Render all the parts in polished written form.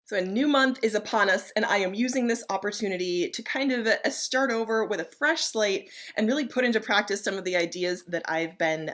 So a new month is upon us, and I am using this opportunity to kind of start over with a fresh slate and really put into practice some of the ideas that I've been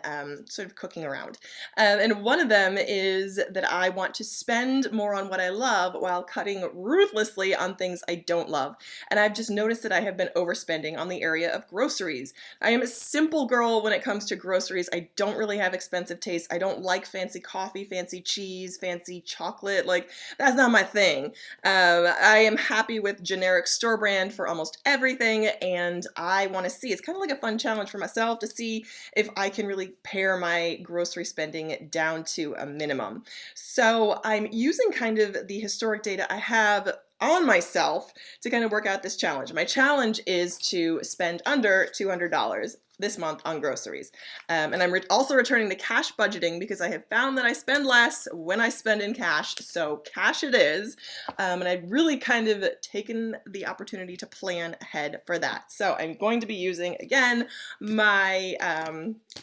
sort of cooking around. And one of them is that I want to spend more on what I love while cutting ruthlessly on things I don't love. And I've just noticed that I have been overspending on the area of groceries. I am a simple girl when it comes to groceries. I don't really have expensive tastes. I don't like fancy coffee, fancy cheese, fancy chocolate. Like, that's not my thing. I am happy with generic store brand for almost everything, and I want to see, it's kind of like a fun challenge for myself to see if I can really pare my grocery spending down to a minimum. So I'm using kind of the historic data I have on myself to kind of work out this challenge. My challenge is to spend under $200 this month on groceries. And I'm also returning to cash budgeting because I have found that I spend less when I spend in cash, so cash it is. And I've really kind of taken the opportunity to plan ahead for that. So I'm going to be using, again, my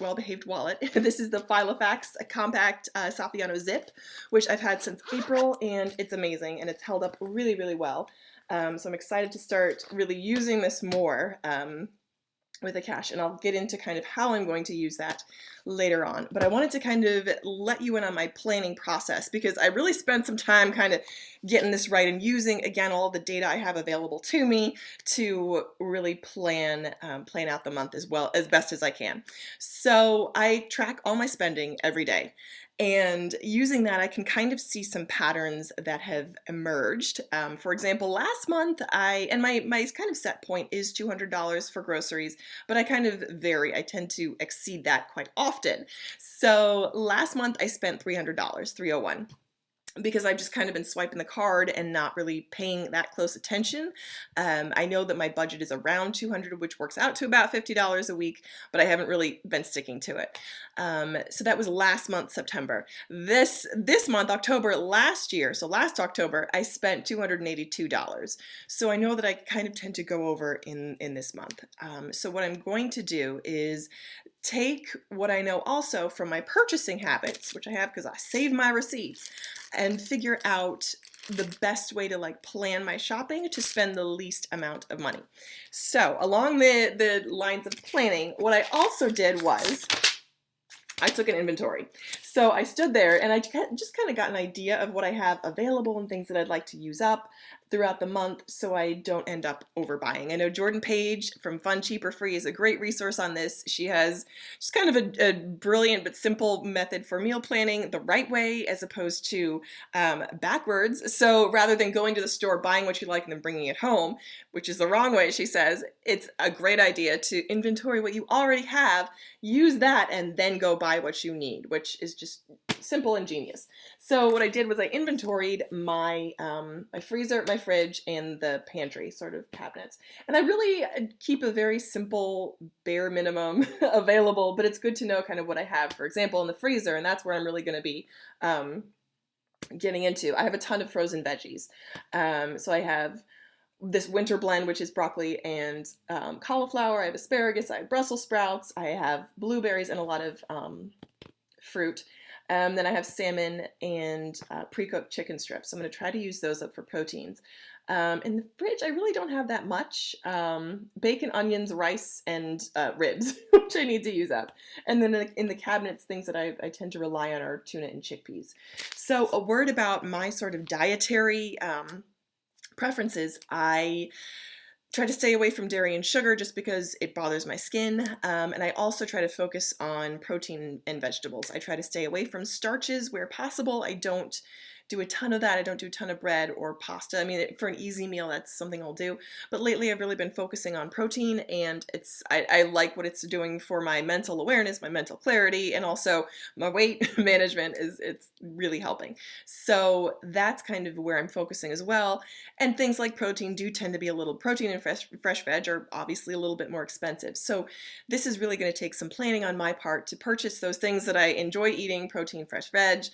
well-behaved wallet. This is the Filofax Compact Saffiano Zip, which I've had since April, and it's amazing, and it's held up really, really well. So I'm excited to start really using this more with the cash, and I'll get into kind of how I'm going to use that later on. But I wanted to kind of let you in on my planning process because I really spent some time kind of getting this right and using, again, all of the data I have available to me to really plan out the month as best as I can. So I track all my spending every day. And using that, I can kind of see some patterns that have emerged. For example, last month, my kind of set point is $200 for groceries, but I kind of vary. I tend to exceed that quite often. So last month, I spent $300, 301. Because I've just kind of been swiping the card and not really paying that close attention. I know that my budget is around $200, which works out to about $50 a week, but I haven't really been sticking to it. So that was last month, September. This month, October, last October, I spent $282. So I know that I kind of tend to go over in this month. So what I'm going to do is take what I know also from my purchasing habits, which I have because I save my receipts, and figure out the best way to plan my shopping to spend the least amount of money. So along the lines of planning, what I also did was I took an inventory. So I stood there and I just kind of got an idea of what I have available and things that I'd like to use up throughout the month so I don't end up overbuying. I know Jordan Page from Fun, Cheap, or Free is a great resource on this. She has just kind of a brilliant but simple method for meal planning the right way as opposed to backwards. So rather than going to the store, buying what you like, and then bringing it home, which is the wrong way, she says, it's a great idea to inventory what you already have, use that, and then go buy what you need, which is just simple and genius. So what I did was I inventoried my freezer, my fridge, and the pantry sort of cabinets. And I really keep a very simple bare minimum available, but it's good to know kind of what I have, for example, in the freezer, and that's where I'm really going to be getting into. I have a ton of frozen veggies. So I have this winter blend, which is broccoli and cauliflower. I have asparagus, I have Brussels sprouts, I have blueberries, and a lot of fruit. Then I have salmon and pre-cooked chicken strips. I'm going to try to use those up for proteins. In the fridge, I really don't have that much. Bacon, onions, rice, and ribs, which I need to use up. And then in the cabinets, things that I tend to rely on are tuna and chickpeas. So a word about my sort of dietary preferences. I try to stay away from dairy and sugar just because it bothers my skin. And I also try to focus on protein and vegetables. I try to stay away from starches where possible. I don't do a ton of that. I don't do a ton of bread or pasta. I mean, for an easy meal, that's something I'll do. But lately, I've really been focusing on protein, and I like what it's doing for my mental awareness, my mental clarity, and also my weight management. It's really helping. So that's kind of where I'm focusing as well. And things like protein do tend to be protein and fresh veg are obviously a little bit more expensive. So this is really going to take some planning on my part to purchase those things that I enjoy eating, protein, fresh veg.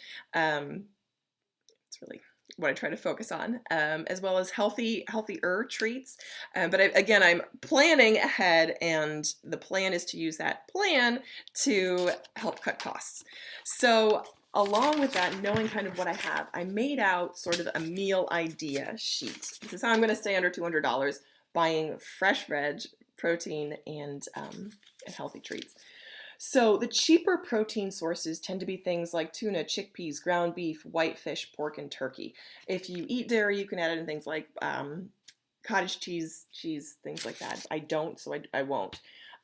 It's really what I try to focus on, as well as healthier treats. But I'm planning ahead, and the plan is to use that plan to help cut costs. So along with that, knowing kind of what I have, I made out sort of a meal idea sheet. This is how I'm going to stay under $200, buying fresh veg, protein, and healthy treats. So the cheaper protein sources tend to be things like tuna, chickpeas, ground beef, white fish, pork, and turkey. If you eat dairy, you can add it in things like cottage cheese, things like that. I don't, so I won't.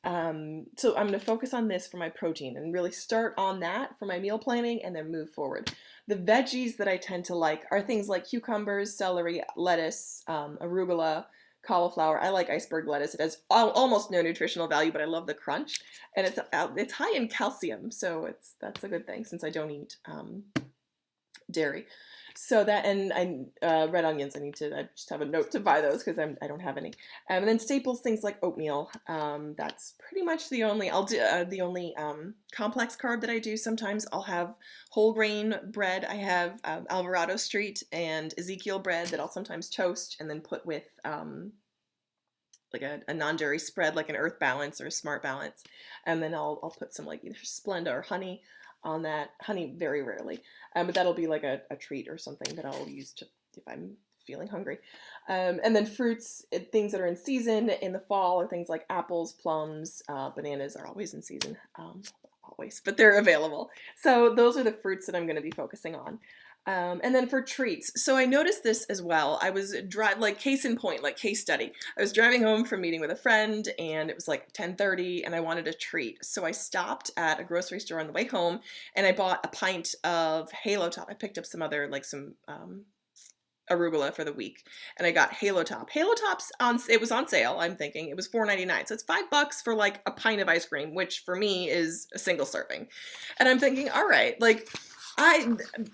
So I'm going to focus on this for my protein and really start on that for my meal planning and then move forward. The veggies that I tend to like are things like cucumbers, celery, lettuce, arugula, cauliflower. I like iceberg lettuce. It has almost no nutritional value, but I love the crunch, and it's high in calcium, so that's a good thing since I don't eat dairy. So that, and red onions. I just have a note to buy those because I don't have any. And then staples, things like oatmeal. That's pretty much the only complex carb that I do. Sometimes I'll have whole grain bread. I have Alvarado Street and Ezekiel bread that I'll sometimes toast and then put with like a non-dairy spread, like an Earth Balance or a Smart Balance, and then I'll put some like either Splenda or honey on that. Honey very rarely, but that'll be like a treat or something that I'll use if I'm feeling hungry. And then fruits, things that are in season in the fall are things like apples, plums, bananas are always in season, always, but they're available. So those are the fruits that I'm going to be focusing on. And then for treats, so I noticed this as well. I was like case in point, like case study. I was driving home from meeting with a friend, and it was like 10:30, and I wanted a treat. So I stopped at a grocery store on the way home, and I bought a pint of Halo Top. I picked up some other, like some arugula for the week, and I got Halo Top. Halo Top's it was on sale. I'm thinking it was $4.99, so it's $5 for like a pint of ice cream, which for me is a single serving. And I'm thinking, all right, like.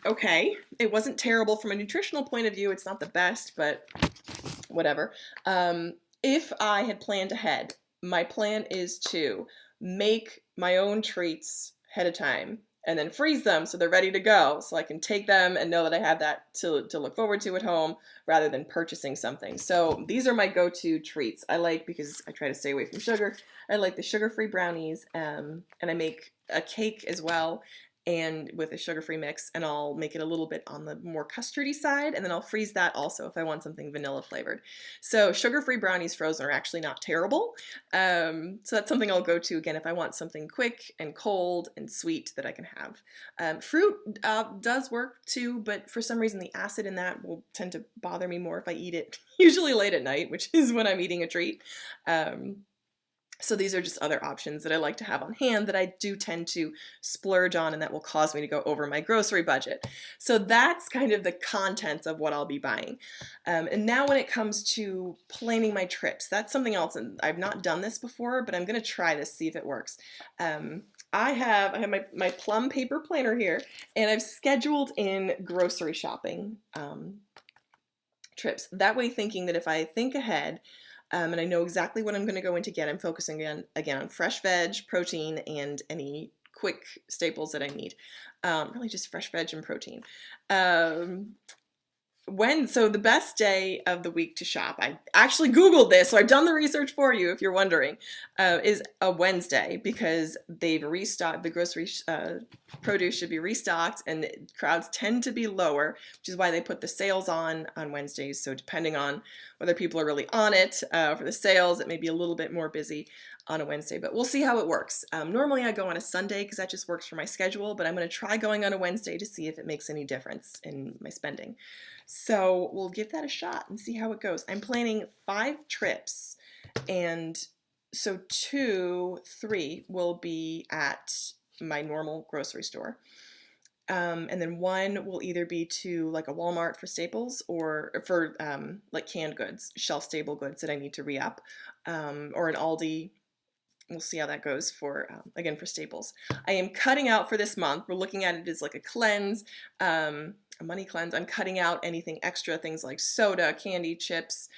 Okay, it wasn't terrible from a nutritional point of view. It's not the best, but whatever. If I had planned ahead, my plan is to make my own treats ahead of time and then freeze them so they're ready to go, so I can take them and know that I have that to look forward to at home rather than purchasing something. So these are my go-to treats. I like, because I try to stay away from sugar, I like the sugar-free brownies, and I make a cake as well, and with a sugar-free mix, and I'll make it a little bit on the more custardy side, and then I'll freeze that also if I want something vanilla flavored. So sugar-free brownies frozen are actually not terrible. So that's something I'll go to again if I want something quick and cold and sweet that I can have. Fruit does work too, but for some reason the acid in that will tend to bother me more if I eat it, usually late at night, which is when I'm eating a treat. So these are just other options that I like to have on hand that I do tend to splurge on, and that will cause me to go over my grocery budget. So that's kind of the contents of what I'll be buying. And now when it comes to planning my trips, that's something else, and I've not done this before, but I'm going to try this, see if it works. I have my plum paper planner here, and I've scheduled in grocery shopping trips. That way, thinking that if I think ahead, and I know exactly what I'm going to go in to get, I'm focusing again on fresh veg, protein, and any quick staples that I need. Really just fresh veg and protein. So the best day of the week to shop, I actually Googled this, so I've done the research for you if you're wondering, is a Wednesday, because they've restocked, the grocery produce should be restocked, and crowds tend to be lower, which is why they put the sales on Wednesdays. So depending on whether people are really on it for the sales, it may be a little bit more busy on a Wednesday, but we'll see how it works. Normally I go on a Sunday because that just works for my schedule, but I'm going to try going on a Wednesday to see if it makes any difference in my spending. So we'll give that a shot and see how it goes. I'm planning 5 trips, and so 3 will be at my normal grocery store. And then 1 will either be to like a Walmart for staples, or for like canned goods, shelf-stable goods that I need to re-up, or an Aldi. We'll see how that goes for, again, for staples. I am cutting out for this month. We're looking at it as like a cleanse, a money cleanse. I'm cutting out anything extra, things like soda, candy, chips.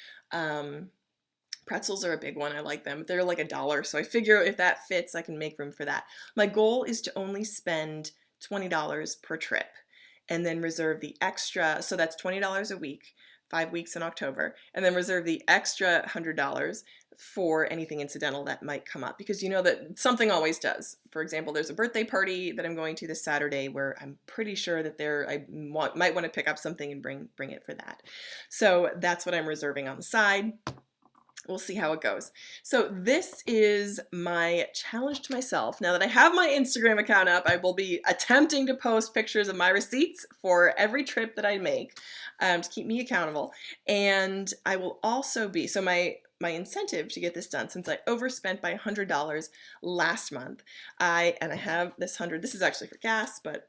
Pretzels are a big one. I like them. They're like $1. So I figure if that fits, I can make room for that. My goal is to only spend $20 per trip, and then reserve the extra. So that's $20 a week, 5 weeks in October, and then reserve the extra $100 for anything incidental that might come up, because you know that something always does. For example, there's a birthday party that I'm going to this Saturday where I'm pretty sure that I might want to pick up something and bring it for that. So that's what I'm reserving on the side. We'll see how it goes. So this is my challenge to myself. Now that I have my Instagram account up, I will be attempting to post pictures of my receipts for every trip that I make, to keep me accountable. And I will also be, so my incentive to get this done, since I overspent by $100 last month, I have this this is actually for gas, but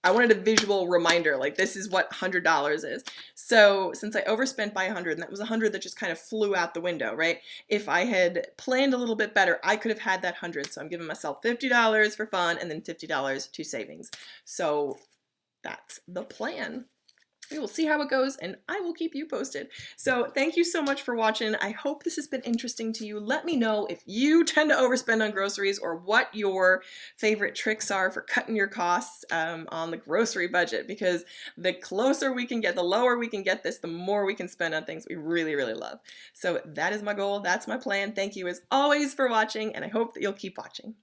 I wanted a visual reminder, like this is what $100 is. So since I overspent by 100, and that was 100 that just kind of flew out the window, right? If I had planned a little bit better, I could have had that 100. So I'm giving myself $50 for fun and then $50 to savings. So that's the plan. We will see how it goes, and I will keep you posted. So thank you so much for watching. I hope this has been interesting to you. Let me know if you tend to overspend on groceries, or what your favorite tricks are for cutting your costs on the grocery budget, because the closer we can get, the lower we can get this, the more we can spend on things we really, really love. So that is my goal. That's my plan. Thank you as always for watching, and I hope that you'll keep watching.